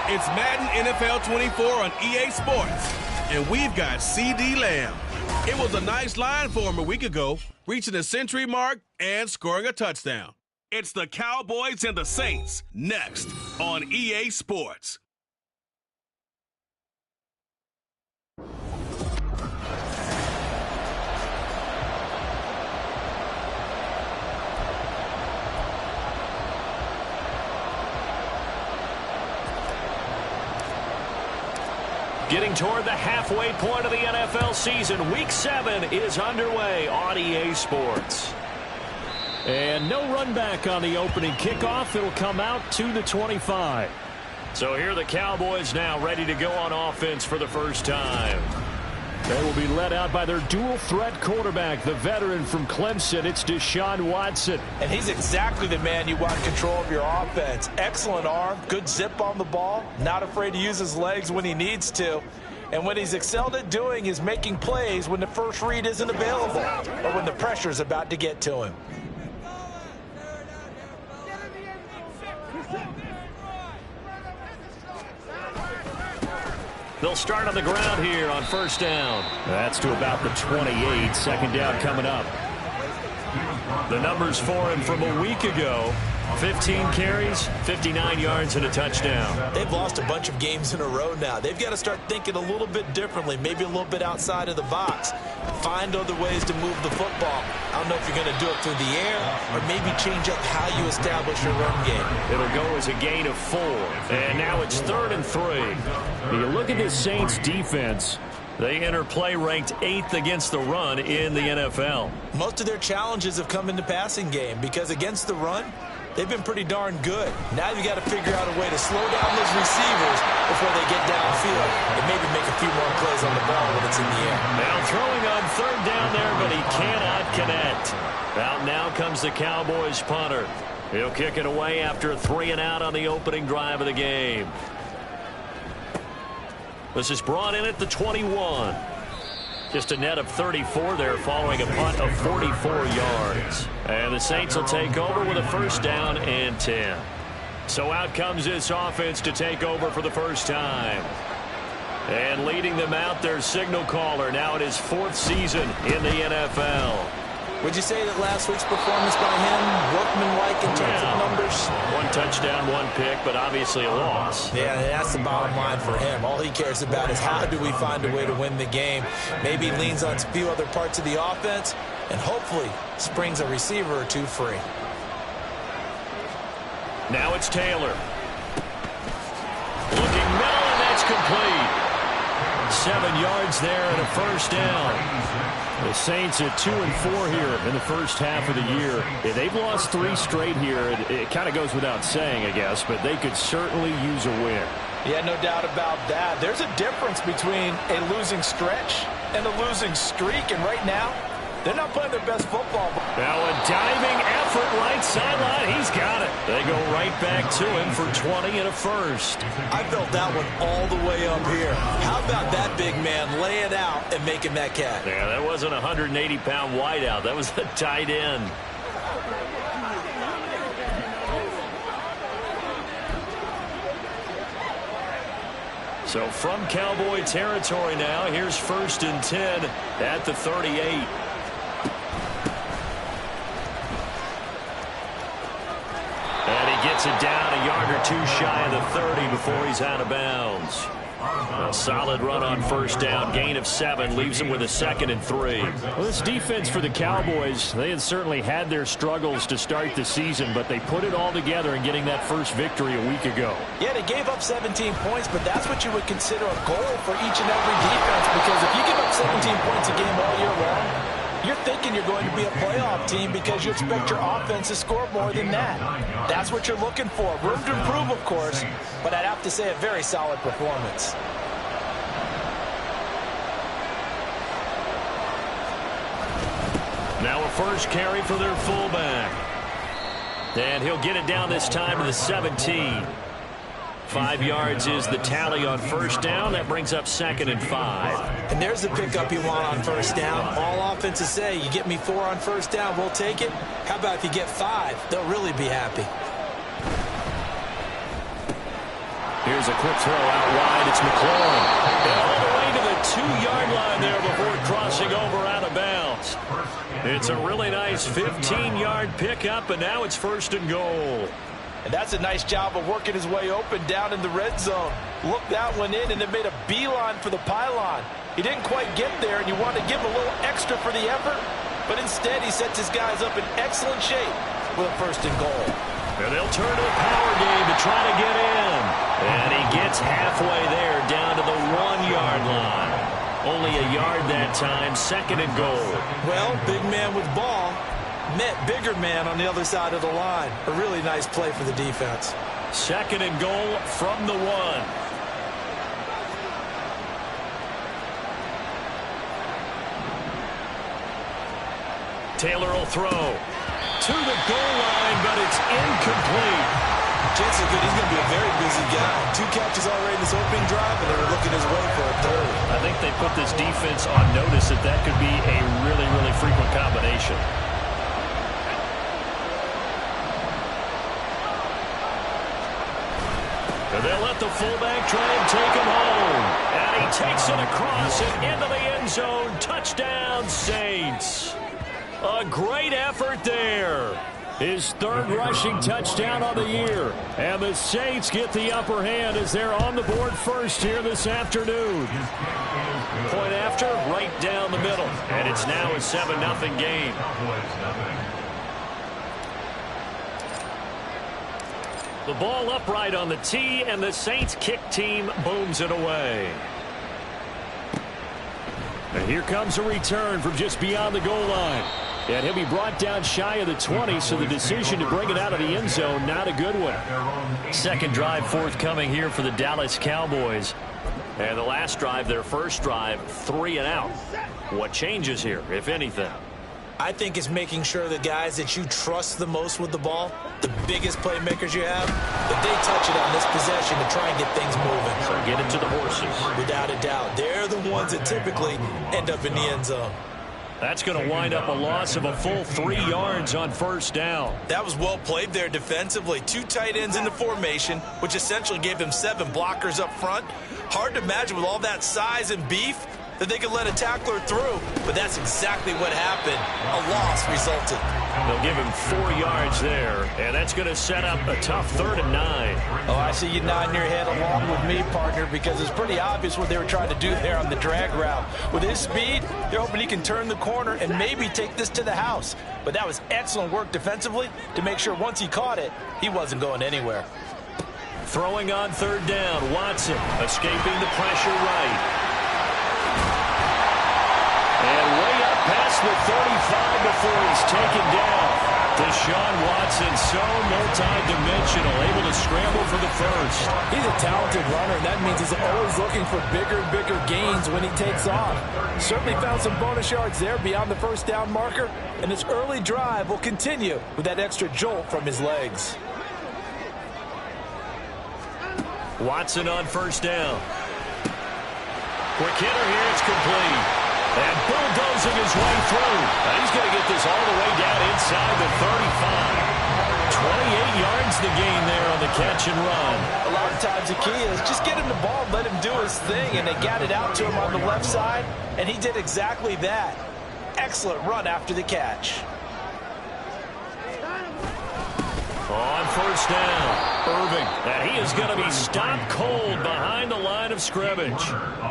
It's Madden NFL 24 on EA Sports, and we've got CD Lamb. It was a nice line for him a week ago, reaching the century mark and scoring a touchdown. It's the Cowboys and the Saints next on EA Sports. Getting toward the halfway point of the NFL season, Week 7 is underway on EA Sports. And no run back on the opening kickoff. It'll come out to the 25. So here are the Cowboys now ready to go on offense for the first time. They will be led out by their dual-threat quarterback, the veteran from Clemson. It's Deshaun Watson. And he's exactly the man you want control of your offense. Excellent arm, good zip on the ball, not afraid to use his legs when he needs to. And what he's excelled at doing is making plays when the first read isn't available or when the pressure is about to get to him. They'll start on the ground here on first down. That's to about the 28. Second down coming up. The numbers for him from a week ago: 15 carries, 59 yards, and a touchdown. They've lost a bunch of games in a row now. They've got to start thinking a little bit differently, maybe a little bit outside of the box. Find other ways to move the football. I don't know if you're going to do it through the air or maybe change up how you establish your run game. It'll go as a gain of 4. And now it's 3rd and 3. You look at this Saints defense. They enter play ranked 8th against the run in the NFL. Most of their challenges have come in the passing game because against the run, they've been pretty darn good. Now you've got to figure out a way to slow down those receivers before they get downfield and maybe make a few more plays on the ball when it's in the air. Now throwing on 3rd down there, but he cannot connect. Out now comes the Cowboys punter. He'll kick it away after a 3 and out on the opening drive of the game. This is brought in at the 21. Just a net of 34 there following a punt of 44 yards. And the Saints will take over with a first down and 10. So out comes this offense to take over for the first time. And leading them out, their signal caller. Now in his 4th season in the NFL. Would you say that last week's performance by him, workmanlike in terms of numbers? 1 touchdown, 1 pick, but obviously a loss. Yeah, that's the bottom line for him. All he cares about is how do we find a way to win the game. Maybe leans on a few other parts of the offense and hopefully springs a receiver or two free. Now it's Taylor. Looking middle, and that's complete. 7 yards there and a first down. The Saints at 2 and 4 here in the first half of the year. They've lost 3 straight here. It kind of goes without saying, I guess, but they could certainly use a win. Yeah, no doubt about that. There's a difference between a losing stretch and a losing streak, and right now, they're not playing their best football. Now a diving effort right sideline. He's got it. They go right back to him for 20 and a first. I felt that one all the way up here. How about that big man laying out and making that catch? Yeah, that wasn't a 180-pound wideout. That was a tight end. So from Cowboy territory now, here's 1st and 10 at the 38. And he gets it down a yard or 2 shy of the 30 before he's out of bounds. A solid run on first down, gain of 7, leaves him with a 2nd and 3. Well, this defense for the Cowboys, they had certainly had their struggles to start the season, but they put it all together in getting that first victory a week ago. Yeah, they gave up 17 points, but that's what you would consider a goal for each and every defense, because if you give up 17 points a game all year long, you're thinking you're going to be a playoff team because you expect your offense to score more than that. That's what you're looking for. Room to improve, of course, but I'd have to say a very solid performance. Now a first carry for their fullback. And he'll get it down this time to the 17. 5 yards is the tally on first down. That brings up 2nd and 5. And there's the pickup you want on first down. All offenses say, you get me 4 on first down, we'll take it. How about if you get 5? They'll really be happy. Here's a quick throw out wide. It's McLaurin. And all the way to the 2-yard line there before crossing over out of bounds. It's a really nice 15-yard pickup, and now it's 1st and goal. And that's a nice job of working his way open down in the red zone. Looked that one in and then made a beeline for the pylon. He didn't quite get there, and you want to give him a little extra for the effort, but instead he sets his guys up in excellent shape with a 1st and goal. And they'll turn to the power game to try to get in. And he gets halfway there down to the 1-yard line. Only a yard that time, 2nd and goal. Well, big man with ball met bigger man on the other side of the line. A really nice play for the defense. 2nd and goal from the 1. Taylor will throw to the goal line, but it's incomplete. Chances are good he's going to be a very busy guy. 2 catches already in this opening drive, and they were looking his way for a 3rd. I think they put this defense on notice that that could be a really, really frequent combination. And they'll let the fullback try and take him home. And he takes it across and into the end zone. Touchdown, Saints. A great effort there. His 3rd rushing touchdown on the year. And the Saints get the upper hand as they're on the board first here this afternoon. Point after, right down the middle. And it's now a 7-0 game. The ball upright on the tee, and the Saints kick team booms it away. And here comes a return from just beyond the goal line. And he'll be brought down shy of the 20, so the decision to bring it out of the end zone, not a good one. 2nd drive forthcoming here for the Dallas Cowboys. And the last drive, their 1st drive, 3 and out. What changes here, if anything? I think it's making sure the guys that you trust the most with the ball, the biggest playmakers you have, that they touch it on this possession to try and get things moving. So get it to the horses. Without a doubt. They're the ones that typically end up in the end zone. That's going to wind up a loss of a full 3 yards on 1st down. That was well played there defensively. 2 tight ends in the formation, which essentially gave them 7 blockers up front. Hard to imagine with all that size and beef that they could let a tackler through, but that's exactly what happened. A loss resulted. They'll give him 4 yards there, and that's going to set up a tough 3rd and 9. Oh, I see you nodding your head along with me, partner, because it's pretty obvious what they were trying to do there on the drag route. With his speed, they're hoping he can turn the corner and maybe take this to the house. But that was excellent work defensively to make sure once he caught it, he wasn't going anywhere. Throwing on 3rd down, Watson escaping the pressure right. And way up past the 35 before he's taken down. Deshaun Watson, so multi-dimensional, able to scramble for the 1st. He's a talented runner, and that means he's always looking for bigger and bigger gains when he takes off. Certainly found some bonus yards there beyond the 1st down marker, and this early drive will continue with that extra jolt from his legs. Watson on 1st down. Quick hitter here, it's complete. And bulldozing his way through. He's going to get this all the way down inside the 35. 28 yards the gain there on the catch and run. A lot of times the key is just get him the ball, let him do his thing, and they got it out to him on the left side, and he did exactly that. Excellent run after the catch. On 1st down, Irving. And he is going to be stopped cold behind the line of scrimmage.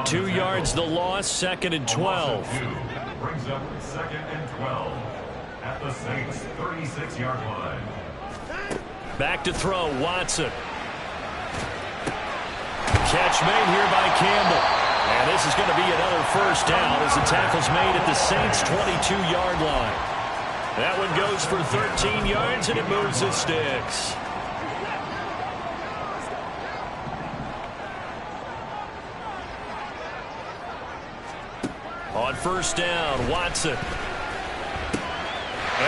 2 yards the loss, 2nd and 12. Brings up 2nd and 12 at the Saints' 36-yard line. Back to throw, Watson. Catch made here by Campbell. And this is going to be another 1st down as the tackle's made at the Saints' 22-yard line. That one goes for 13 yards, and it moves the sticks. On 1st down, Watson. And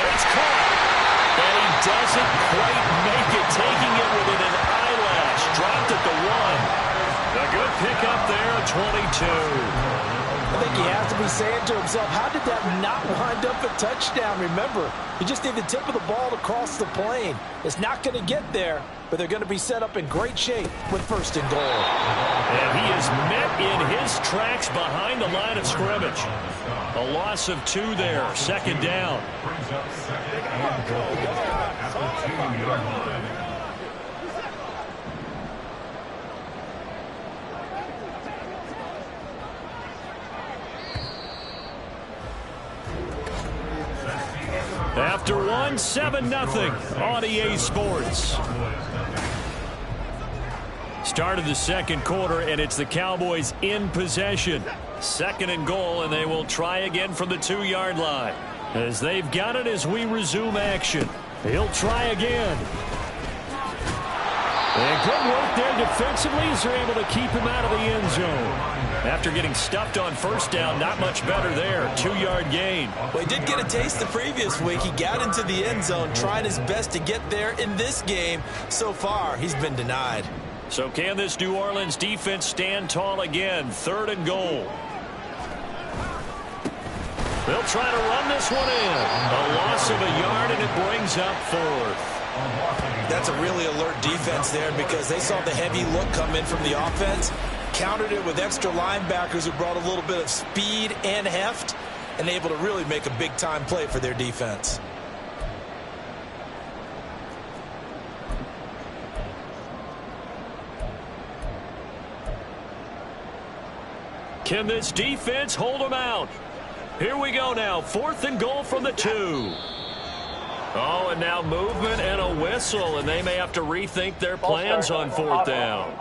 it's caught. And he doesn't quite make it, taking it within an eyelash. Dropped at the 1. A good pickup there, 22. I think he has to be saying to himself, how did that not wind up a touchdown? Remember, you just need the tip of the ball to cross the plane. It's not going to get there, but they're going to be set up in great shape with 1st and goal. And he is met in his tracks behind the line of scrimmage. A loss of 2 there, 2nd down. Brings up 2nd and goal at the 2-yard line. After 1, 7-0 on EA Sports. Start of the 2nd quarter, and it's the Cowboys in possession. 2nd and goal, and they will try again from the 2-yard line. As they've got it as we resume action. He'll try again. And good work there defensively as they're able to keep him out of the end zone. After getting stuffed on 1st down, not much better there. 2-yard gain. Well, he did get a taste the previous week. He got into the end zone, trying his best to get there in this game. So far, he's been denied. So can this New Orleans defense stand tall again? 3rd and goal. They'll try to run this one in. A loss of a yard, and it brings up 4th. That's a really alert defense there because they saw the heavy look come in from the offense, countered it with extra linebackers who brought a little bit of speed and heft, and able to really make a big-time play for their defense. Can this defense hold them out? Here we go now. 4th and goal from the 2. Oh, and now movement and a whistle, and they may have to rethink their plans on 4th down.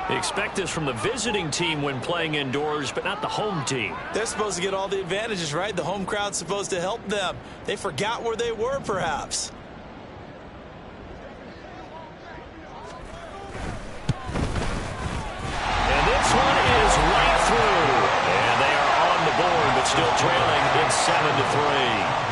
Expect this from the visiting team when playing indoors, but not the home team. They're supposed to get all the advantages, right? The home crowd's supposed to help them. They forgot where they were, perhaps. And this one is right through. And they are on the board, but still trailing. It's 7-3.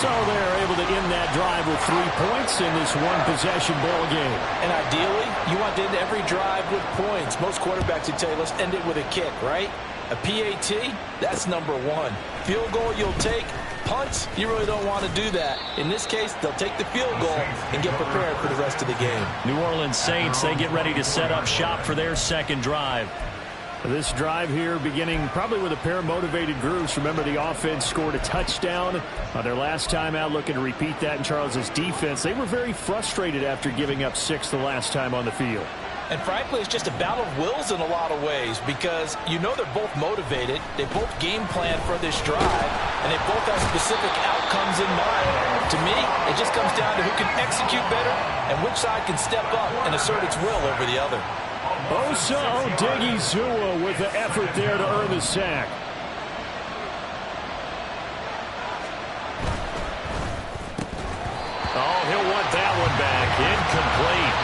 So they're able to end that drive with 3 points in this one-possession ball game. And ideally, you want to end every drive with points. Most quarterbacks would tell you, let's end it with a kick, right? A PAT, that's number 1. Field goal you'll take. Punts, you really don't want to do that. In this case, they'll take the field goal and get prepared for the rest of the game. New Orleans Saints, they get ready to set up shop for their 2nd drive. This drive here beginning probably with a pair of motivated groups. Remember, the offense scored a touchdown on their last time out, looking to repeat that in Charles's defense. They were very frustrated after giving up 6 the last time on the field. And frankly, it's just a battle of wills in a lot of ways because you know they're both motivated. They both game plan for this drive, and they both have specific outcomes in mind. To me, it just comes down to who can execute better and which side can step up and assert its will over the other. Osa Odighizuwa with the effort there to earn the sack. Oh, he'll want that one back. Incomplete.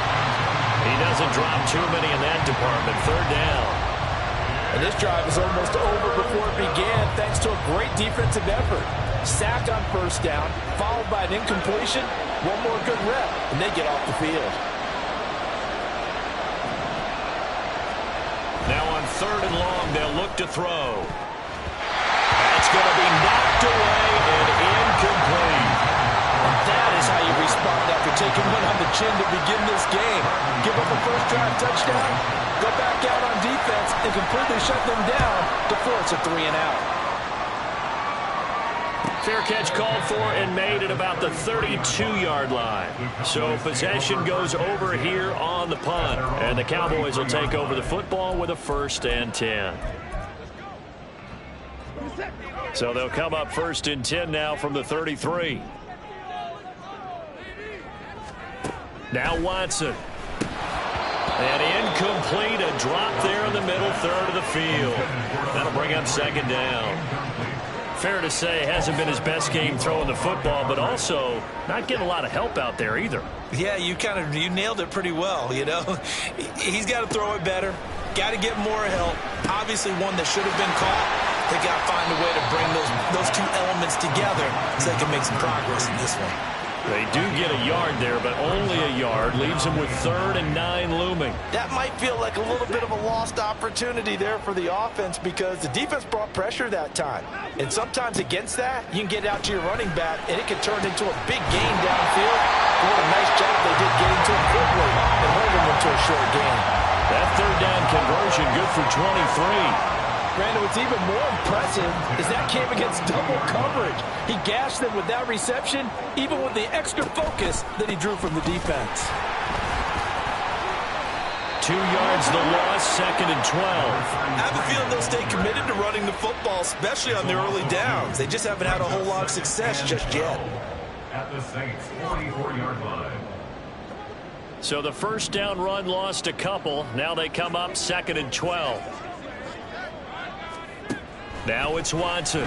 He doesn't drop too many in that department. 3rd down. And this drive is almost over before it began thanks to a great defensive effort. Sack on 1st down, followed by an incompletion. One more good rep, and they get off the field. Now on 3rd and long, they'll look to throw. That's going to be knocked away and incomplete. And that is how you respond after taking one on the chin to begin this game. Give up a 1st drive touchdown, go back out on defense, and completely shut them down to force a 3-and-out. Fair catch called for and made at about the 32-yard line. So possession goes over here on the punt. And the Cowboys will take over the football with a 1st and 10. So they'll come up 1st and 10 now from the 33. Now Watson. And incomplete, a drop there in the middle 3rd of the field. That'll bring up 2nd down. Fair to say, hasn't been his best game throwing the football, but also not getting a lot of help out there either. Yeah, you nailed it pretty well, you know. He's got to throw it better, got to get more help. Obviously one that should have been caught. They got to find a way to bring those 2 elements together so they can make some progress in this one. They do get a yard there, but only a yard. Leaves them with 3rd and 9 looming. That might feel like a little bit of a lost opportunity there for the offense because the defense brought pressure that time. And sometimes against that, you can get out to your running back, and it can turn into a big gain downfield. What a nice job they did getting to him quickly and holding him to a short gain. That 3rd down conversion good for 23. Brandon, what's even more impressive is that came against double coverage. He gashed them with that reception, even with the extra focus that he drew from the defense. 2 yards the loss, 2nd and 12. I have a feeling they'll stay committed to running the football, especially on their early downs. They just haven't had a whole lot of success just yet. At the Saints' 44-yard line. So the 1st down run lost a couple. Now they come up 2nd and 12. Now it's Watson.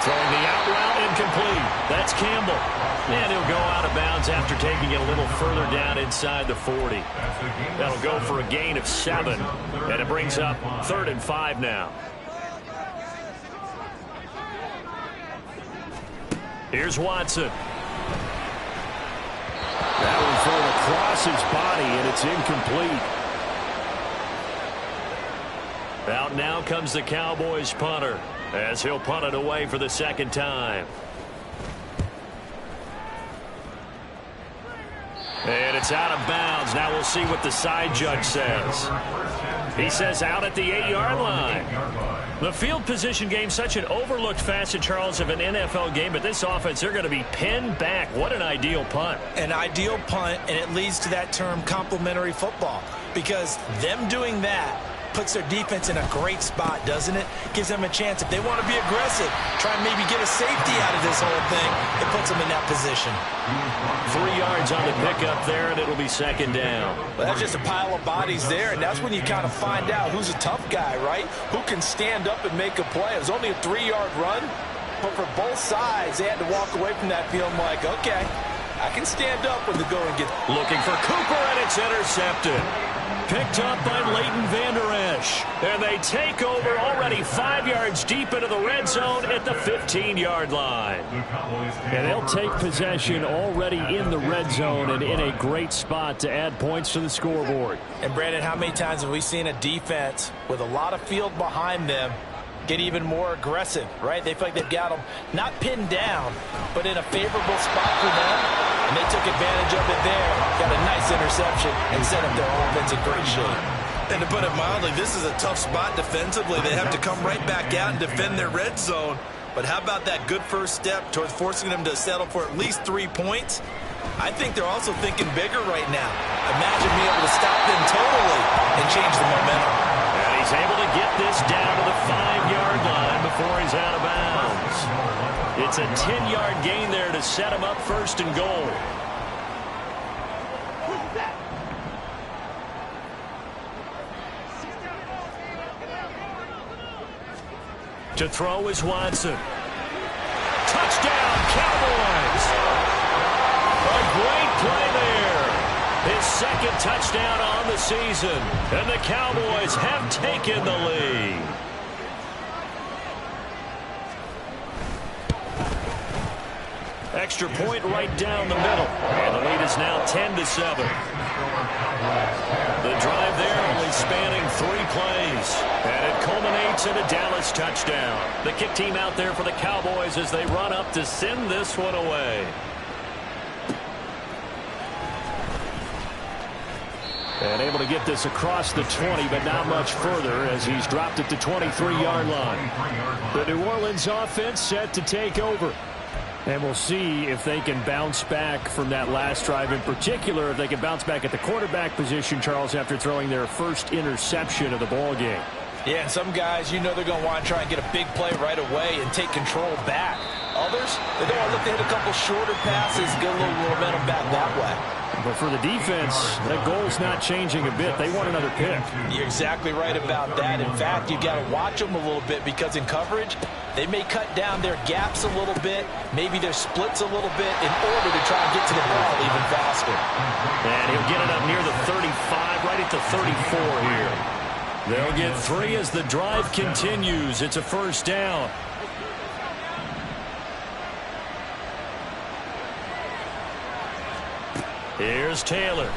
Throwing the out route, incomplete. That's Campbell. And he'll go out of bounds after taking it a little further down inside the 40. That'll go for a gain of 7. And it brings up 3rd and 5 now. Here's Watson. That one thrown across his body, and it's incomplete. Out now comes the Cowboys punter as he'll punt it away for the 2nd time. And it's out of bounds. Now we'll see what the side judge says. He says out at the 8-yard line. The field position game, such an overlooked facet, Charles, of an NFL game, but this offense, they're going to be pinned back. What an ideal punt. An ideal punt, and it leads to that term complementary football, because them doing that puts their defense in a great spot, doesn't it? Gives them a chance. If they want to be aggressive, try and maybe get a safety out of this whole thing, it puts them in that position. 3 yards on the pickup there, and it'll be 2nd down. Well, that's just a pile of bodies there, and that's when you kind of find out who's a tough guy, right? Who can stand up and make a play. It was only a 3-yard run, but for both sides, they had to walk away from that feeling like, okay, I can stand up when the going gets. Looking for Cooper, and it's intercepted. Picked up by Leighton Vander Esch. And they take over already 5 yards deep into the red zone at the 15-yard line. And they'll take possession already in the red zone and in a great spot to add points to the scoreboard. And, Brandon, how many times have we seen a defense with a lot of field behind them get even more aggressive, right? They feel like they've got them not pinned down, but in a favorable spot for them, and they took advantage of it there. Got a nice interception and set up their offense in great shape. And to put it mildly, this is a tough spot defensively. They have to come right back out and defend their red zone. But how about that good first step towards forcing them to settle for at least 3 points? I think they're also thinking bigger right now. Imagine being able to stop them totally and change the momentum. And he's able to get this down to the 5-yard line before he's out of bounds. It's a 10-yard gain there to set him up 1st and goal. To throw is Watson. Touchdown, Cowboys! A great play there. His 2nd touchdown on the season. And the Cowboys have taken the lead. Extra point right down the middle. And the lead is now 10-7. The drive there only spanning 3 plays. And it culminates in a Dallas touchdown. The kick team out there for the Cowboys as they run up to send this one away. And able to get this across the 20, but not much further as he's dropped it to 23-yard line. The New Orleans offense set to take over. And we'll see if they can bounce back from that last drive, in particular if they can bounce back at the quarterback position, Charles, after throwing their first interception of the ball game. Yeah, and some guys, you know they're going to want to try and get a big play right away and take control back. Others, they're going to look to hit a couple shorter passes, get a little momentum back that way. But for the defense, that goal's not changing a bit. They want another pick. You're exactly right about that. In fact, you've got to watch them a little bit because in coverage, they may cut down their gaps a little bit, maybe their splits a little bit in order to try and get to the ball even faster. And he'll get it up near the 35, right at the 34 here. They'll get 3 as the drive continues. It's a 1st down. Here's Taylor.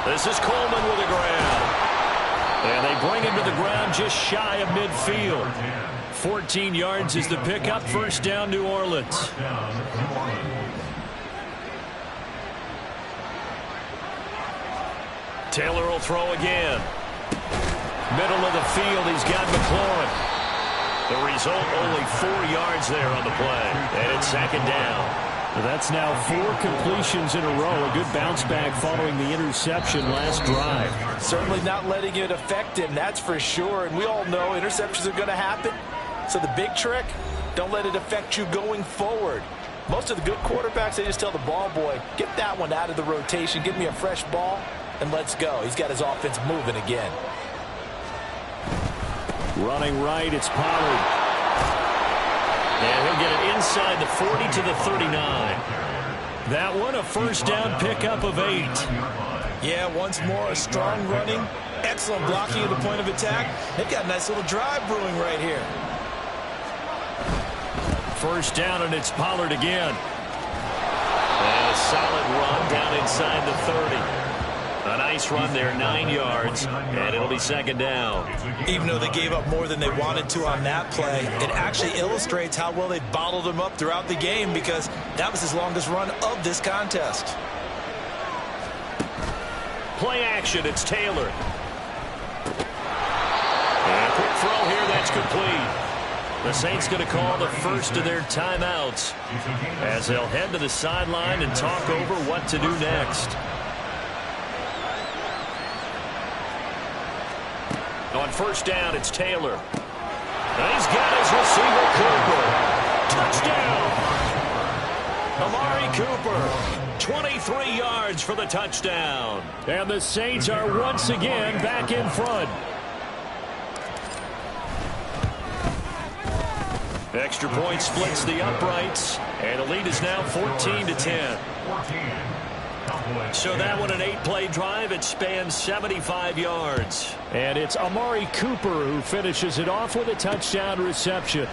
This is Coleman with a grab. And they bring him to the ground just shy of midfield. 14 yards is the pickup. First down, New Orleans. Taylor will throw again. Middle of the field, he's got McLaurin. The result, only 4 yards there on the play. And it's second down. That's now 4 completions in a row. A good bounce back following the interception last drive. Certainly not letting it affect him, that's for sure. And we all know interceptions are going to happen. So the big trick, don't let it affect you going forward. Most of the good quarterbacks, they just tell the ball boy, get that one out of the rotation, give me a fresh ball, and let's go. He's got his offense moving again. Running right, it's Pollard. And he'll get it inside the 40 to the 39. That one, a first down pickup of 8. Yeah, once more, a strong running, excellent blocking at the point of attack. They've got a nice little drive brewing right here. First down, and it's Pollard again. And a solid run down inside the 30. A nice run there, 9 yards, and it'll be second down. Even though they gave up more than they wanted to on that play, it actually illustrates how well they bottled him up throughout the game, because that was his longest run of this contest. Play action, it's Taylor. And a quick throw here, that's complete. The Saints going to call the first of their timeouts as they'll head to the sideline and talk over what to do next. On first down, it's Taylor. And he's got his receiver, Cooper. Touchdown! Amari Cooper, 23 yards for the touchdown. And the Saints are once again back in front. Extra point splits the uprights, and the lead is now 14-10. So that one, an 8-play drive. It spans 75 yards. And it's Amari Cooper who finishes it off with a touchdown reception.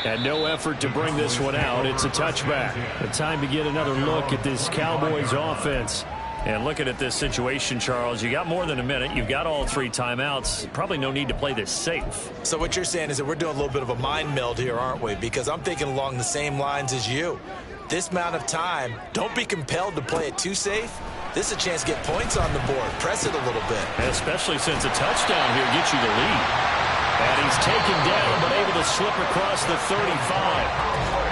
And no effort to bring this one out. It's a touchback. The time to get another look at this Cowboys offense. And looking at this situation, Charles, you got more than a minute. You've got all 3 timeouts. Probably no need to play this safe. So what you're saying is that we're doing a little bit of a mind meld here, aren't we? Because I'm thinking along the same lines as you. This amount of time, don't be compelled to play it too safe. This is a chance to get points on the board. Press it a little bit. And especially since a touchdown here gets you the lead. And he's taken down but able to slip across the 35.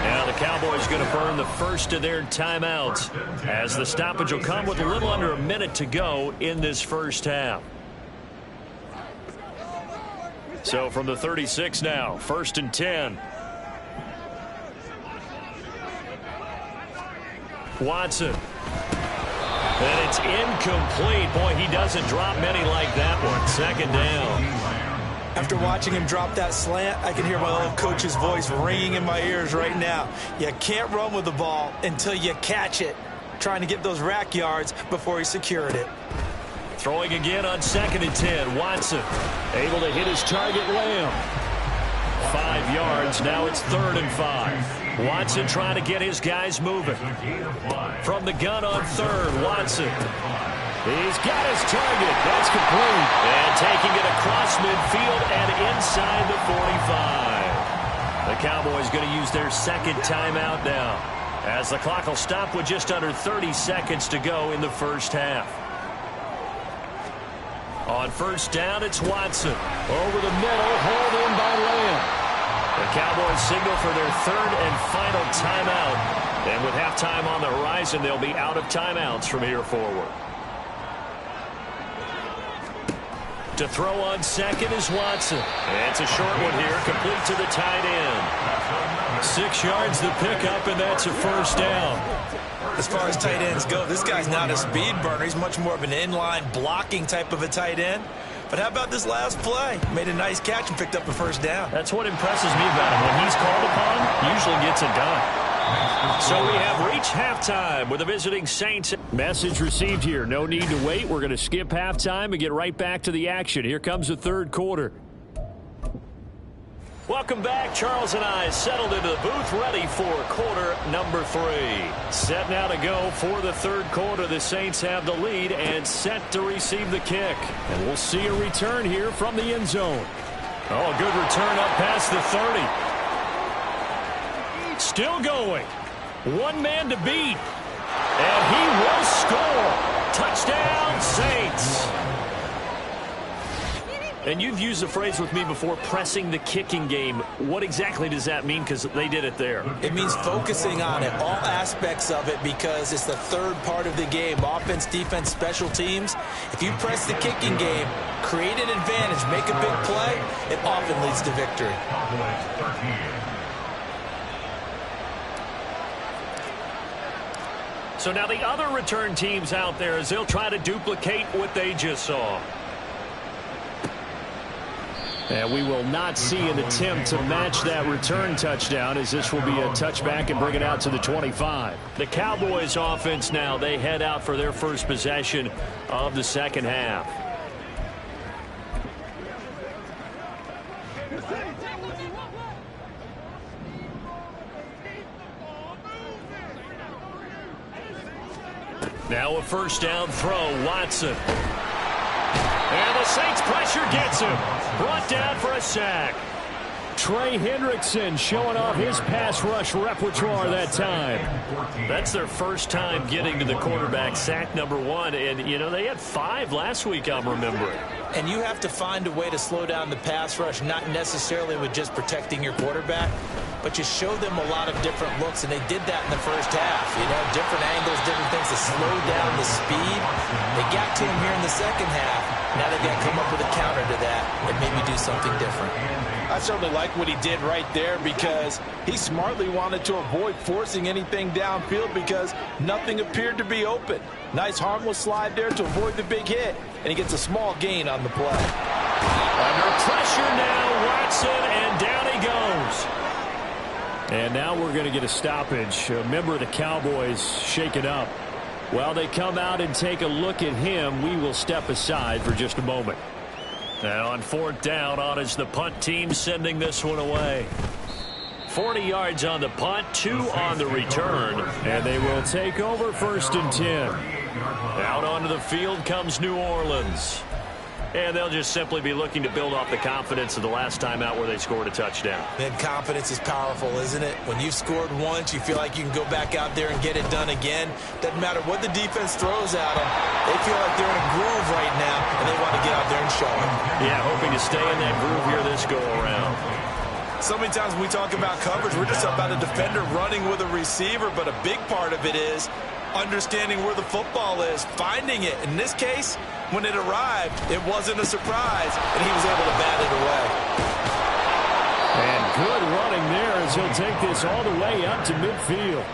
Now the Cowboys going to burn the first of their timeouts as the stoppage will come with a little under a minute to go in this first half. So from the 36 now, 1st and 10. Watson. And it's incomplete. Boy, he doesn't drop many like that one. Second down. After watching him drop that slant, I can hear my old coach's voice ringing in my ears right now. You can't run with the ball until you catch it. Trying to get those rack yards before he secured it. Throwing again on 2nd and 10. Watson able to hit his target, Lamb. 5 yards. Now it's 3rd and 5. Watson trying to get his guys moving. From the gun on 3rd, Watson. He's got his target. That's complete. And taking it across midfield and inside the 45. The Cowboys going to use their 2nd timeout now, as the clock will stop with just under 30 seconds to go in the first half. On 1st down, it's Watson. Over the middle, hauled in by Lamb. The Cowboys signal for their 3rd and final timeout. And with halftime on the horizon, they'll be out of timeouts from here forward. To throw on 2nd is Watson. And it's a short one here, complete to the tight end. 6 yards the pickup, and that's a first down. As far as tight ends go, this guy's not a speed burner. He's much more of an inline blocking type of a tight end. But how about this last play? Made a nice catch and picked up a first down. That's what impresses me about him. When he's called upon, usually gets it done. So we have reached halftime with the visiting Saints. Message received here. No need to wait. We're going to skip halftime and get right back to the action. Here comes the 3rd quarter. Welcome back. Charles and I settled into the booth, ready for quarter number 3. Set now to go for the third quarter. The Saints have the lead and set to receive the kick. And we'll see a return here from the end zone. Oh, a good return up past the 30. Still going. One man to beat. And he will score. Touchdown, Saints. And you've used the phrase with me before, pressing the kicking game. What exactly does that mean? Because they did it there. It means focusing on it, all aspects of it, because it's the third part of the game. Offense, defense, special teams. If you press the kicking game, create an advantage, make a big play, it often leads to victory. So now the other return teams out there as they'll try to duplicate what they just saw. And we will not see an attempt to match that return touchdown, as this will be a touchback and bring it out to the 25. The Cowboys offense now, they head out for their first possession of the second half. Now a first down throw, Watson. And the Saints pressure gets him. Brought down for a sack. Trey Hendrickson showing off his pass rush repertoire that time. That's their first time getting to the quarterback, sack number 1. And, you know, they had 5 last week, I'm remembering. And you have to find a way to slow down the pass rush, not necessarily with just protecting your quarterback, but you show them a lot of different looks, and they did that in the first half. You know, different angles, different things to slow down the speed. They got to him here in the second half. Now they've got to come up with a counter to that and maybe do something different. I certainly like what he did right there, because he smartly wanted to avoid forcing anything downfield because nothing appeared to be open. Nice harmless slide there to avoid the big hit, and he gets a small gain on the play. Under pressure now, Watson, and down he goes. And now we're going to get a stoppage. A member of the Cowboys shaken up. While they come out and take a look at him, we will step aside for just a moment. Now on fourth down, on is the punt team sending this one away. 40 yards on the punt, 2 on the return. And they will take over 1st and 10. Out onto the field comes New Orleans. And they'll just simply be looking to build off the confidence of the last time out where they scored a touchdown. Man, confidence is powerful, isn't it? When you've scored once, you feel like you can go back out there and get it done again. Doesn't matter what the defense throws at them. They feel like they're in a groove right now, and they want to get out there and show it. Yeah, hoping to stay in that groove here this go-around. So many times when we talk about coverage, we're just about a defender running with a receiver, but a big part of it is understanding where the football is, finding it. In this case, when it arrived, it wasn't a surprise, and he was able to bat it away. And good running there as he'll take this all the way up to midfield.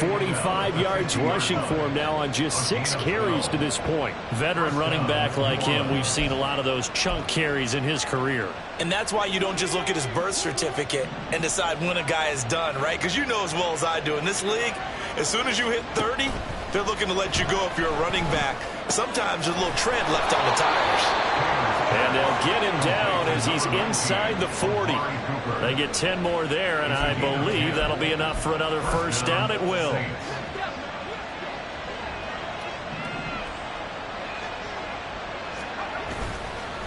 45 yards rushing for him now on just 6 carries to this point. Veteran running back like him, we've seen a lot of those chunk carries in his career. And that's why you don't just look at his birth certificate and decide when a guy is done, right? Because you know as well as I do, in this league, as soon as you hit 30, they're looking to let you go if you're a running back. Sometimes there's a little tread left on the tires. And they'll get him down as he's inside the 40. They get 10 more there, and I believe that'll be enough for another first down. It will.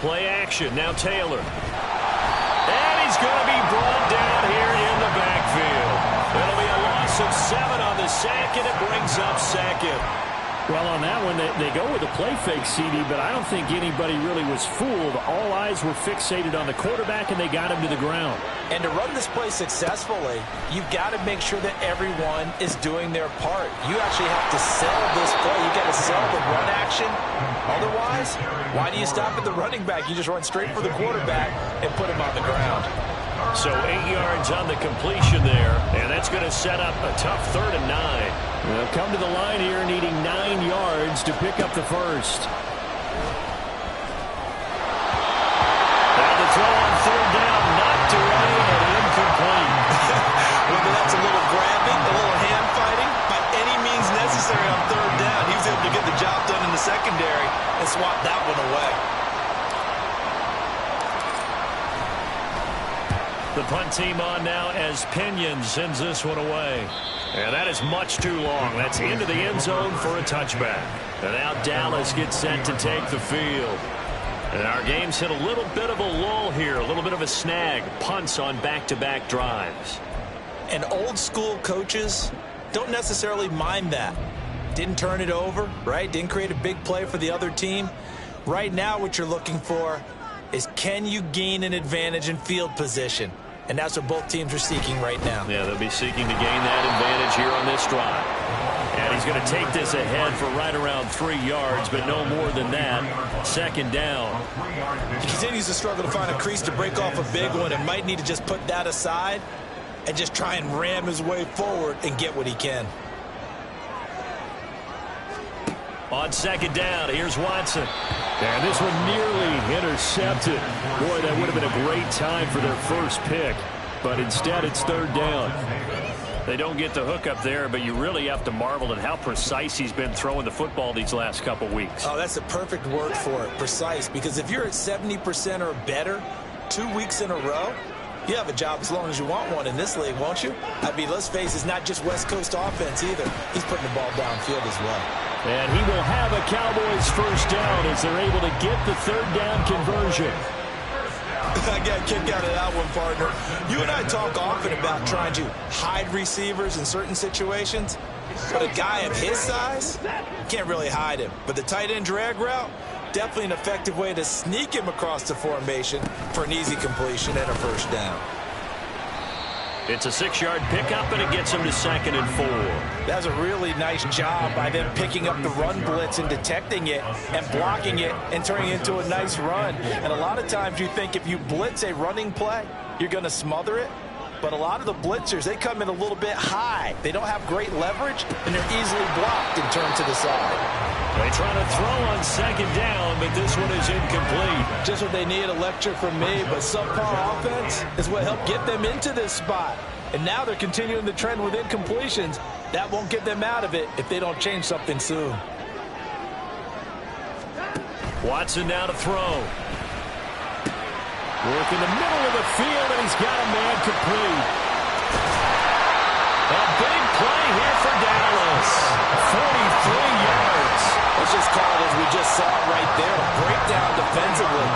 Play action. Now Taylor. And he's going to be brought down here in the backfield. It'll be a loss of 7 on the sack, and it brings up 2nd. Well, on that one, they go with a play fake, CD, but I don't think anybody really was fooled. All eyes were fixated on the quarterback, and they got him to the ground. And to run this play successfully, you've got to make sure that everyone is doing their part. You actually have to sell this play. You've got to sell the run action. Otherwise, why do you stop at the running back? You just run straight for the quarterback and put him on the ground. So 8 yards on the completion there, and that's going to set up a tough 3rd and 9. They'll come to the line here needing 9 yards to pick up the first. Now the throw on 3rd down, knocked away and incomplete. Whether that's a little grabbing, a little hand fighting, by any means necessary on 3rd down, he was able to get the job done in the secondary and swat that one away. on now as Pinion sends this one away. And that is much too long. That's into the end zone for a touchback. And now Dallas gets set to take the field. And our game's hit a little bit of a lull here, a little bit of a snag. Punts on back-to-back drives. And old school coaches don't necessarily mind that. Didn't turn it over, right? Didn't create a big play for the other team. Right now what you're looking for is, can you gain an advantage in field position? And that's what both teams are seeking right now. Yeah, they'll be seeking to gain that advantage here on this drive. And he's going to take this ahead for right around 3 yards, but no more than that. Second down. He continues to struggle to find a crease to break off a big one, and might need to just put that aside and just try and ram his way forward and get what he can. On second down, here's Watson. And this one nearly intercepted. Boy, that would have been a great time for their first pick. But instead, it's third down. They don't get the hook up there, but you really have to marvel at how precise he's been throwing the football these last couple weeks. Oh, that's the perfect word for it, precise. Because if you're at 70% or better 2 weeks in a row, you have a job as long as you want one in this league, won't you? I mean, let's face it, it's not just West Coast offense either. He's putting the ball downfield as well. And he will have a Cowboys first down as they're able to get the third down conversion. I got a kick out of that one, partner. You and I talk often about trying to hide receivers in certain situations. But a guy of his size, can't really hide him. But the tight end drag route, definitely an effective way to sneak him across the formation for an easy completion and a first down. It's a 6-yard pickup, and it gets him to 2nd and 4. That's a really nice job by them picking up the run blitz and detecting it and blocking it and turning it into a nice run. And a lot of times you think if you blitz a running play, you're going to smother it. But a lot of the blitzers, they come in a little bit high. They don't have great leverage, and they're easily blocked and turned to the side. They try to throw on second down, but this one is incomplete. Just what they need, a lecture from me, but subpar offense is what helped get them into this spot. And now they're continuing the trend with incompletions. That won't get them out of it if they don't change something soon. Watson now to throw. Work in the middle of the field, and he's got a man complete. A big play here for Dallas. 43 yards. Let's just call it as we just saw it right there. A breakdown defensively.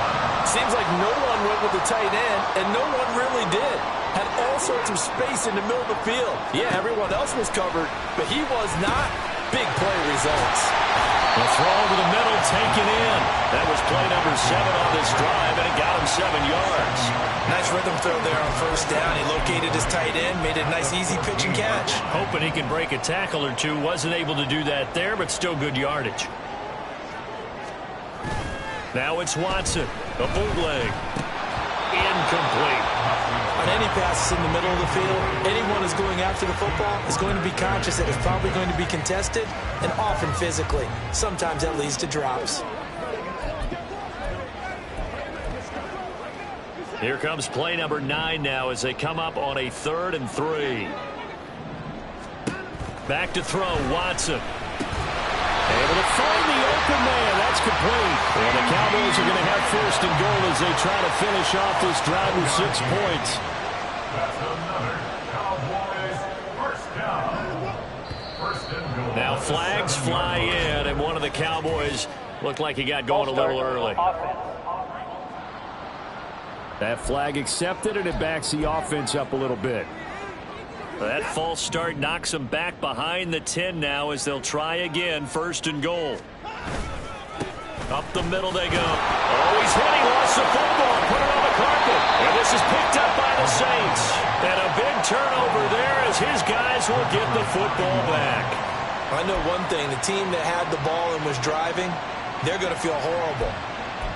Seems like no one went with the tight end, and no one really did. Had all sorts of space in the middle of the field. Yeah, everyone else was covered, but he was not. Big play results. The throw over the middle, taken in. That was play number 7 on this drive, and it got him 7 yards. Nice rhythm throw there on first down. He located his tight end, made a nice easy pitch and catch. Hoping he can break a tackle or two. Wasn't able to do that there, but still good yardage. Now it's Watson. The bootleg. Incomplete. On any passes in the middle of the field, anyone who's going after the football is going to be conscious that it's probably going to be contested, and often physically. Sometimes that leads to drops. Here comes play number 9 now as they come up on a 3rd and 3. Back to throw, Watson. Able to find the open man. That's complete. And the Cowboys are going to have 1st and goal as they try to finish off this drive with 6 points. That's another Cowboys first down. 1st and goal. Now flags fly in, and one of the Cowboys looked like he got going a little early. That flag accepted, and it backs the offense up a little bit. That false start knocks them back behind the 10 now as they'll try again. 1st and goal. Up the middle they go. Oh, he's hit. He lost the football. Put it on the carpet. And this is picked up by the Saints. And a big turnover there as his guys will get the football back. I know one thing. The team that had the ball and was driving, they're going to feel horrible.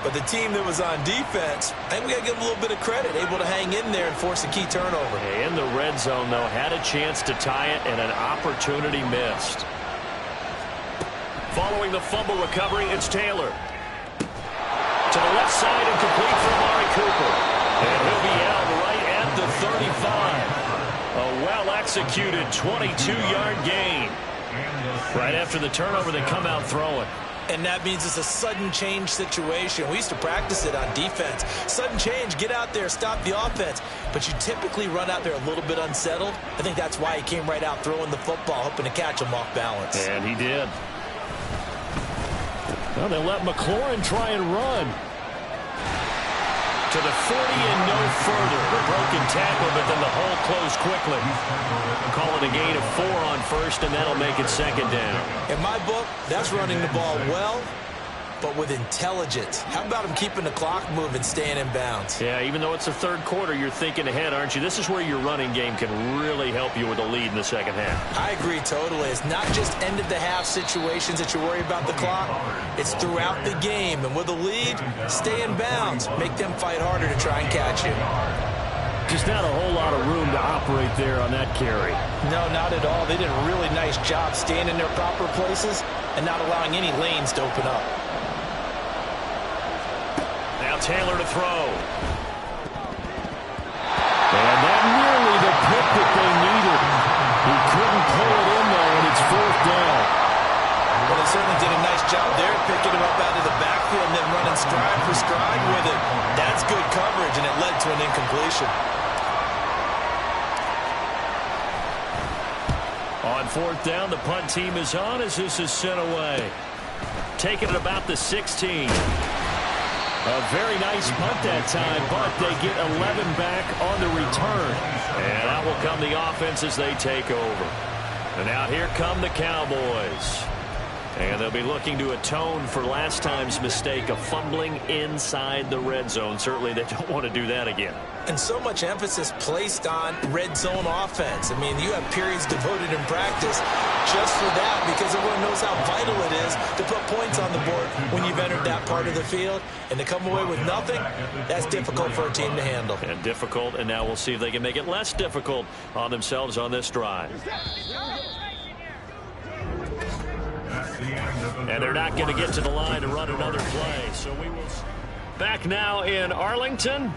But the team that was on defense, I think we got to give them a little bit of credit, able to hang in there and force a key turnover. In the red zone, though, had a chance to tie it and an opportunity missed. Following the fumble recovery, it's Taylor. To the left side and complete for Amari Cooper. And he'll be out right at the 35. A well-executed 22-yard gain. Right after the turnover, they come out throwing. And that means it's a sudden change situation. We used to practice it on defense. Sudden change, get out there, stop the offense. But you typically run out there a little bit unsettled. I think that's why he came right out throwing the football, hoping to catch him off balance. And he did. Well, they let McLaurin try and run. To the 40 and no further. A broken tackle, but then the hole closed quickly. Call it a gain of 4 on first, and that'll make it second down. In my book, that's running the ball well, but with intelligence. How about him keeping the clock moving, staying in bounds? Yeah, even though it's the third quarter, you're thinking ahead, aren't you? This is where your running game can really help you with a lead in the second half. I agree totally. It's not just end-of-the-half situations that you worry about the clock. It's throughout the game. And with a lead, stay in bounds. Make them fight harder to try and catch you. Just not a whole lot of room to operate there on that carry. No, not at all. They did a really nice job staying in their proper places and not allowing any lanes to open up. Taylor to throw. And that nearly the pick that they needed. He couldn't pull it in there, and it's fourth down. Well, they certainly did a nice job there, picking him up out of the backfield and then running stride for stride with it. That's good coverage, and it led to an incompletion. On fourth down, the punt team is on as this is sent away. Taking it about the 16. A very nice punt that time, but they get 11 back on the return. And out will come the offense as they take over. And now here come the Cowboys. And they'll be looking to atone for last time's mistake of fumbling inside the red zone. Certainly they don't want to do that again. And so much emphasis placed on red zone offense. I mean, you have periods devoted in practice just for that because everyone knows how vital it is to put points on the board when you've entered that part of the field. And to come away with nothing, that's difficult for a team to handle. And difficult, and now we'll see if they can make it less difficult on themselves on this drive. And they're not going to get to the line to run another play. So we will back now in Arlington.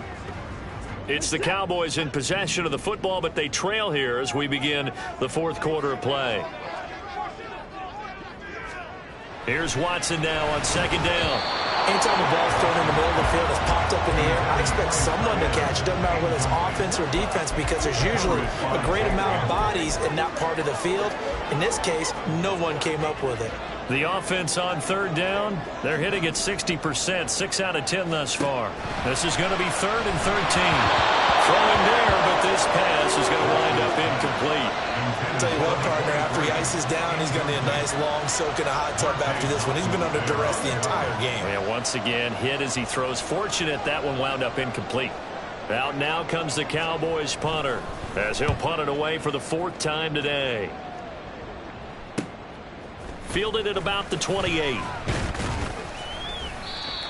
It's the Cowboys in possession of the football, but they trail here as we begin the fourth quarter of play. Here's Watson now on second down. Anytime the ball's thrown in the middle of the field, it's popped up in the air, I expect someone to catch it. Doesn't matter whether it's offense or defense because there's usually a great amount of bodies in that part of the field. In this case, no one came up with it. The offense on third down, they're hitting at 60%, 6 out of 10 thus far. This is going to be 3rd and 13. Throwing there, but this pass is going to wind up incomplete. I'll tell you what, partner, after he ices down, he's going to need a nice long soak in a hot tub after this one. He's been under duress the entire game. Yeah, once again, hit as he throws. Fortunate that one wound up incomplete. Out now comes the Cowboys punter as he'll punt it away for the 4th time today. Fielded at about the 28.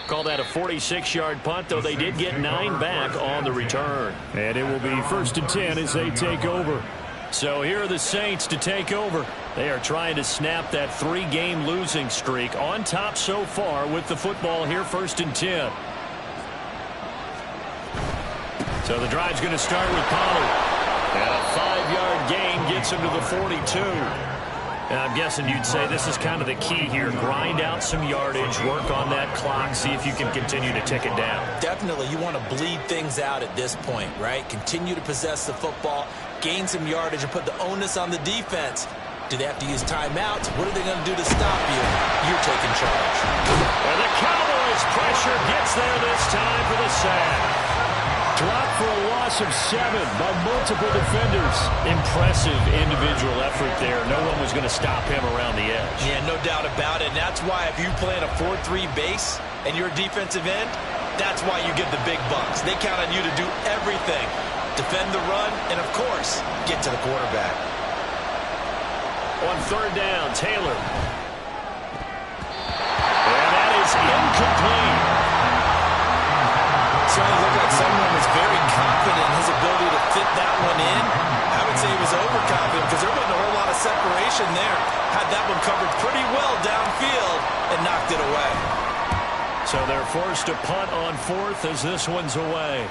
Call that a 46-yard punt, though they did get 9 back on the return. And it will be 1st and 10 as they take over. So here are the Saints to take over. They are trying to snap that 3-game losing streak on top so far with the football here, 1st and 10. So the drive's going to start with Pollard. And a 5-yard gain gets him to the 42. And I'm guessing you'd say this is kind of the key here. Grind out some yardage, work on that clock, see if you can continue to tick it down. Definitely, you want to bleed things out at this point, right? Continue to possess the football, gain some yardage, and put the onus on the defense. Do they have to use timeouts? What are they going to do to stop you? You're taking charge. And the Cowboys pressure gets there this time for the sack. Dropped for a loss of 7 by multiple defenders. Impressive individual effort there. No one was going to stop him around the edge. Yeah, no doubt about it. And that's why if you play in a 4-3 base and you're a defensive end, that's why you get the big bucks. They count on you to do everything. Defend the run and, of course, get to the quarterback. On third down, Taylor. And that is incomplete. Certainly looked like someone was very confident in his ability to fit that one in. I would say he was overconfident because there wasn't a whole lot of separation there. Had that one covered pretty well downfield and knocked it away. So they're forced to punt on 4th as this one's away.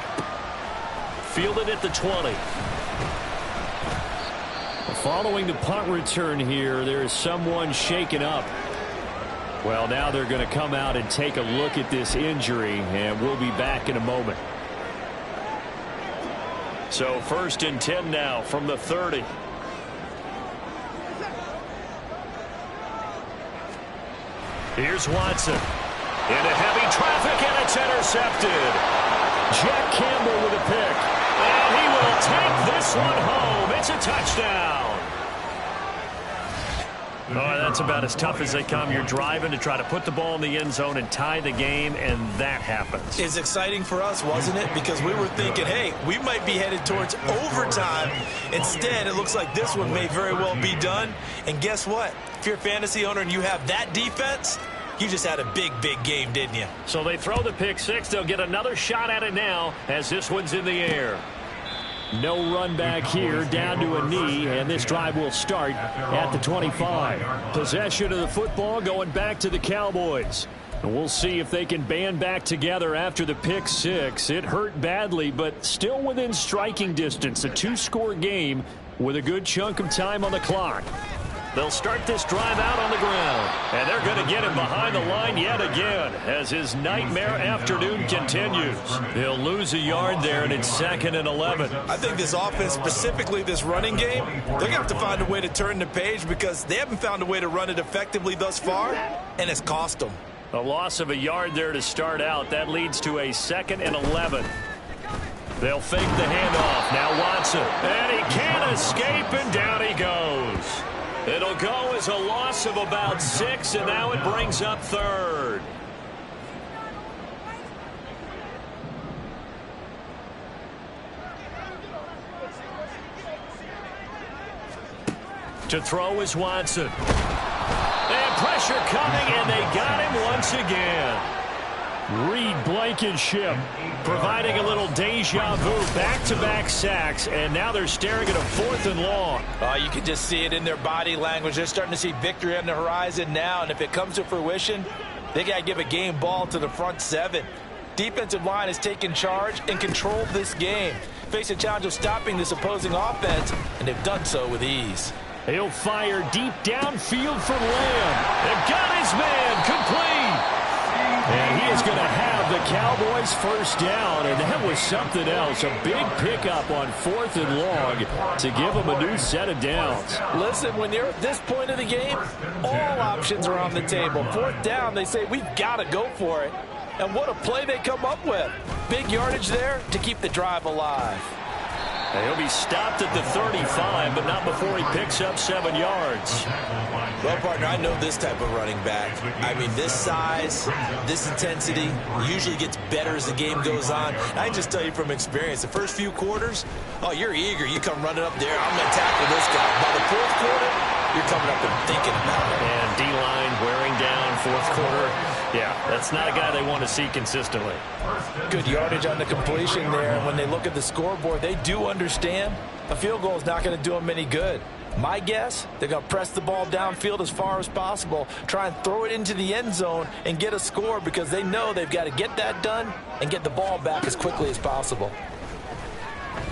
Fielded at the 20. Following the punt return here, there is someone shaken up. Well, now they're going to come out and take a look at this injury, and we'll be back in a moment. So 1st and 10 now from the 30. Here's Watson. Into heavy traffic, and it's intercepted. Jack Campbell with a pick. And he will take this one home. It's a touchdown. Oh, that's about as tough as they come. You're driving to try to put the ball in the end zone and tie the game, and that happens. It's exciting for us, wasn't it? Because we were thinking, hey, we might be headed towards overtime. Instead, it looks like this one may very well be done. And guess what? If you're a fantasy owner and you have that defense, you just had a big, big game, didn't you? So they throw the pick six. They'll get another shot at it now as this one's in the air. No run back here, down to a knee, and this drive will start at the 25. Possession of the football going back to the Cowboys. And we'll see if they can band back together after the pick six. It hurt badly, but still within striking distance. A 2-score game with a good chunk of time on the clock. They'll start this drive out on the ground, and they're going to get him behind the line yet again as his nightmare afternoon continues. He'll lose a yard there, and it's 2nd and 11. I think this offense, specifically this running game, they're going to have to find a way to turn the page because they haven't found a way to run it effectively thus far, and it's cost them. A loss of a yard there to start out. That leads to a 2nd and 11. They'll fake the handoff. Now Watson, and he can't escape, and down he goes. It'll go as a loss of about 6, and now it brings up 3rd. To throw is Watson. And pressure coming, and they got him once again. Reed Blankenship providing a little deja vu, back-to-back sacks, and now they're staring at a 4th and long. You can just see it in their body language. They're starting to see victory on the horizon now, and if it comes to fruition, they got to give a game ball to the front 7. Defensive line has taken charge and controlled this game. Face a challenge of stopping this opposing offense, and they've done so with ease. He'll fire deep downfield for Lamb. They've got his man complete. And he is going to have the Cowboys first down, and that was something else. A big pickup on 4th and long to give them a new set of downs. Listen, when you're at this point of the game, all options are on the table. 4th down, they say, we've got to go for it. And what a play they come up with. Big yardage there to keep the drive alive. He'll be stopped at the 35, but not before he picks up 7 yards. Well, partner, I know this type of running back. I mean, this size, this intensity usually gets better as the game goes on. I can just tell you from experience, the first few quarters, oh, you're eager. You come running up there, I'm going to tackle this guy. By the 4th quarter, you're coming up and thinking about it. And D-line wearing down 4th quarter. Yeah, that's not a guy they want to see consistently. Good yardage on the completion there. And when they look at the scoreboard, they do understand a field goal is not going to do them any good. My guess, they're going to press the ball downfield as far as possible, try and throw it into the end zone and get a score because they know they've got to get that done and get the ball back as quickly as possible.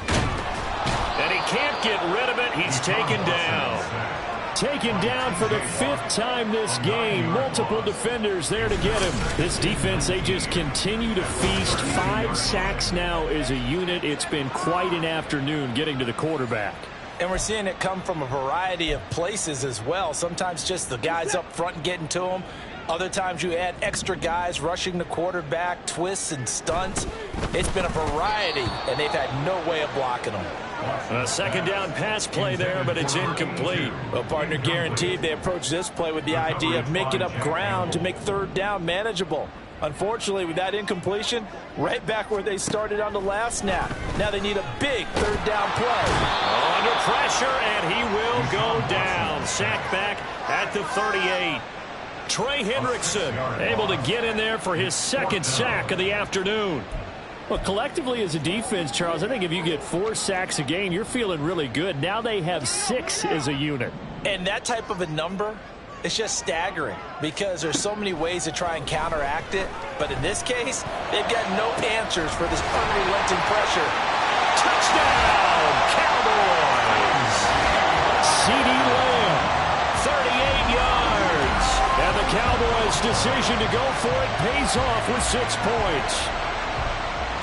And he can't get rid of it. He's taken down. Taken down for the 5th time this game. Multiple defenders there to get him. This defense, they just continue to feast. 5 sacks now as a unit. It's been quite an afternoon getting to the quarterback. And we're seeing it come from a variety of places as well. Sometimes just the guys up front getting to them. Other times you add extra guys rushing the quarterback, twists and stunts. It's been a variety, and they've had no way of blocking them. A 2nd down pass play there, but it's incomplete. Well, partner, guaranteed they approach this play with the idea of making up ground to make 3rd down manageable. Unfortunately, with that incompletion, right back where they started on the last snap. Now they need a big 3rd down play. Under pressure, and he will go down. Sack back at the 38. Trey Hendrickson able to get in there for his 2nd sack of the afternoon. Well, collectively as a defense, Charles, I think if you get 4 sacks a game, you're feeling really good. Now they have 6 as a unit. And that type of a number, it's just staggering because there's so many ways to try and counteract it. But in this case, they've got no answers for this unrelenting pressure. Touchdown, Cowboys! CeeDee Lamb, 38 yards. And the Cowboys decision to go for it pays off with 6 points.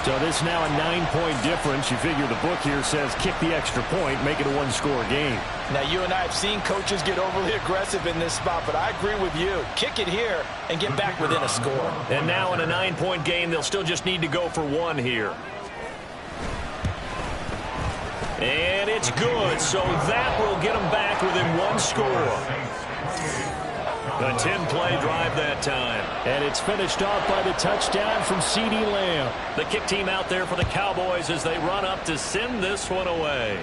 So this now a 9-point difference. You figure the book here says kick the extra point, make it a one-score game. Now, you and I have seen coaches get overly aggressive in this spot, but I agree with you. Kick it here and get back within a score. And now in a 9-point game, they'll still just need to go for 1 here. And it's good, so that will get them back within 1 score. A 10-play drive that time. And it's finished off by the touchdown from CeeDee Lamb. The kick team out there for the Cowboys as they run up to send this one away.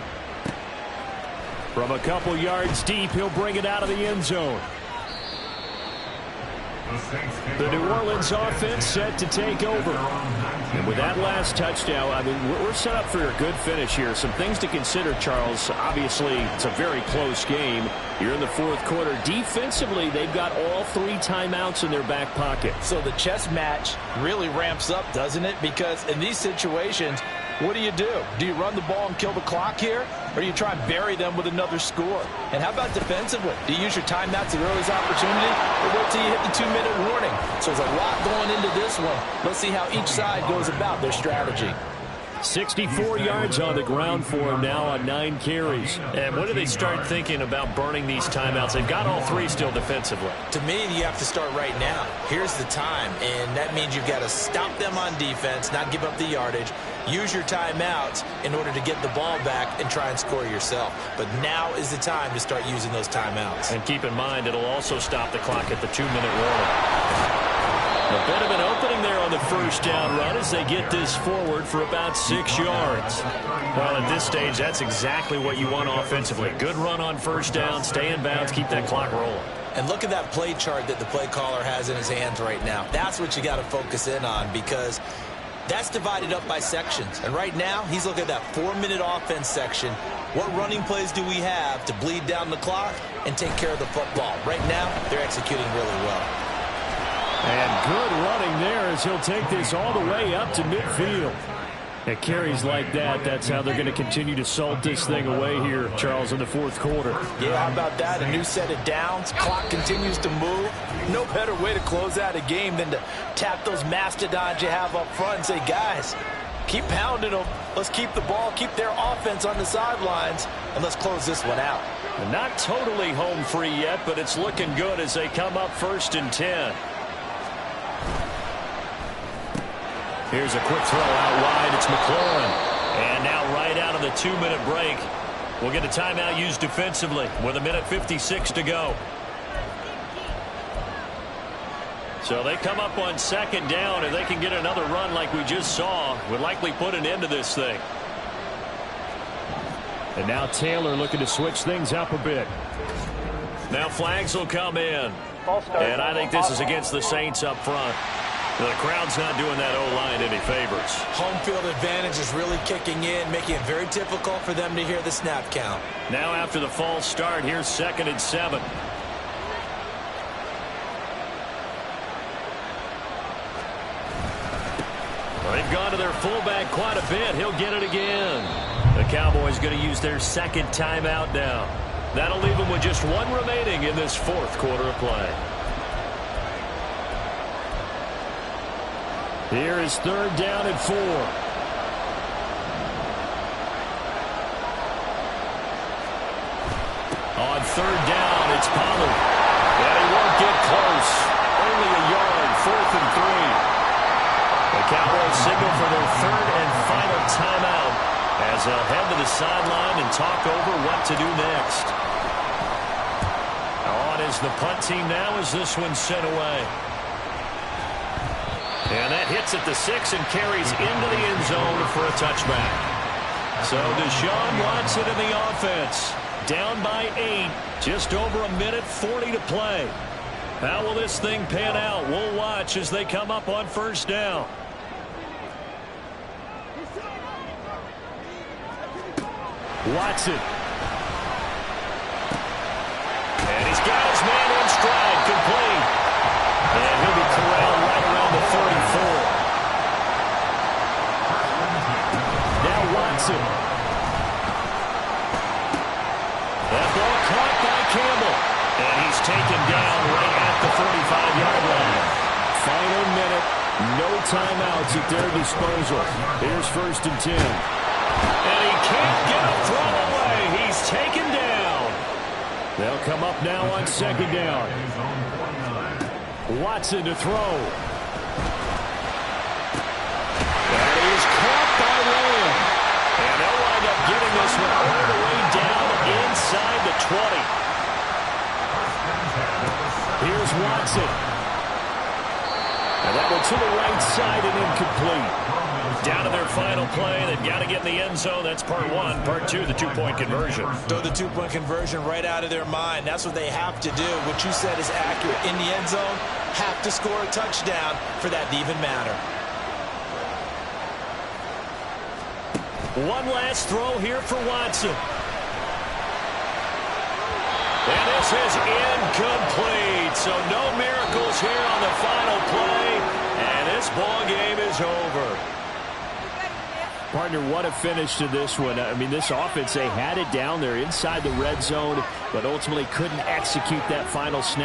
From a couple yards deep, he'll bring it out of the end zone. The New Orleans offense set to take over. And with that last touchdown, I mean, we're set up for a good finish here. Some things to consider, Charles. Obviously, it's a very close game. You're in the fourth quarter. Defensively, they've got all 3 timeouts in their back pocket. So the chess match really ramps up, doesn't it? Because in these situations, what do? Do you run the ball and kill the clock here? Or do you try and bury them with another score? And how about defensively? Do you use your timeouts at the earliest opportunity? Or wait till you hit the 2-minute warning? So there's a lot going into this one. Let's see how each side goes about their strategy. 64 yards on the ground for him now on 9 carries. And when do they start thinking about burning these timeouts? They've got all 3 still defensively. To me, you have to start right now. Here's the time, and that means you've got to stop them on defense, not give up the yardage. Use your timeouts in order to get the ball back and try and score yourself. But now is the time to start using those timeouts. And keep in mind, it'll also stop the clock at the 2-minute warning. A bit of an opening there on the first down run as they get this forward for about 6 yards. Well, at this stage, that's exactly what you want offensively. Good run on first down, stay in bounds, keep that clock rolling. And look at that play chart that the play caller has in his hands right now. That's what you got to focus in on, because that's divided up by sections. And right now, he's looking at that 4-minute offense section. What running plays do we have to bleed down the clock and take care of the football? Right now, they're executing really well. And good running there as he'll take this all the way up to midfield. At carries like that, that's how they're going to continue to salt this thing away here, Charles, in the fourth quarter. Yeah, how about that? A new set of downs. Clock continues to move. No better way to close out a game than to tap those mastodons you have up front and say, guys, keep pounding them. Let's keep the ball, keep their offense on the sidelines, and let's close this one out. And not totally home free yet, but it's looking good as they come up 1st and 10. Here's a quick throw out wide. It's McLaurin. And now right out of the 2-minute break, we'll get a timeout used defensively with 1:56 to go. So they come up on 2nd down, and they can get another run like we just saw. Would likely put an end to this thing. And now Taylor looking to switch things up a bit. Now flags will come in. And I think this is against the Saints up front. The crowd's not doing that O-line any favors. Home field advantage is really kicking in, making it very difficult for them to hear the snap count. Now after the false start, here's 2nd and 7. They've gone to their fullback quite a bit. He'll get it again. The Cowboys going to use their 2nd timeout now. That'll leave them with just 1 remaining in this 4th quarter of play. Here is 3rd down and 4. On 3rd down, it's Pollard. And he won't get close. Only a yard, 4th and 3. The Cowboys signal for their 3rd and final timeout as they'll head to the sideline and talk over what to do next. On is the punt team now as this one's sent away. And that hits at the 6 and carries into the end zone for a touchback. So Deshaun Watson in the offense. Down by 8. Just over 1:40 to play. How will this thing pan out? We'll watch as they come up on 1st down. Watson. And he's got his man in stride, complete. And he'll be corralled right around the 34. Now Watson. That ball caught by Campbell. And he's taken down right at the 45-yard line. timeouts at their disposal. Here's 1st and 10. And he can't get a throw away. He's taken down. They'll come up now on 2nd down. Watson to throw. That is caught by Lamb. And they'll wind up getting this one all the way down inside the 20. Here's Watson. And that one to the right side and incomplete. Down to their final play. They've got to get in the end zone. That's part 1. Part 2, the 2-point conversion. Throw the 2-point conversion right out of their mind. That's what they have to do. What you said is accurate. In the end zone, have to score a touchdown for that to even matter. One last throw here for Watson. And this is incomplete. So no miracles here on the final play. And this ball game is over. Partner, what a finish to this one. I mean, this offense, they had it down there inside the red zone, but ultimately couldn't execute that final snap.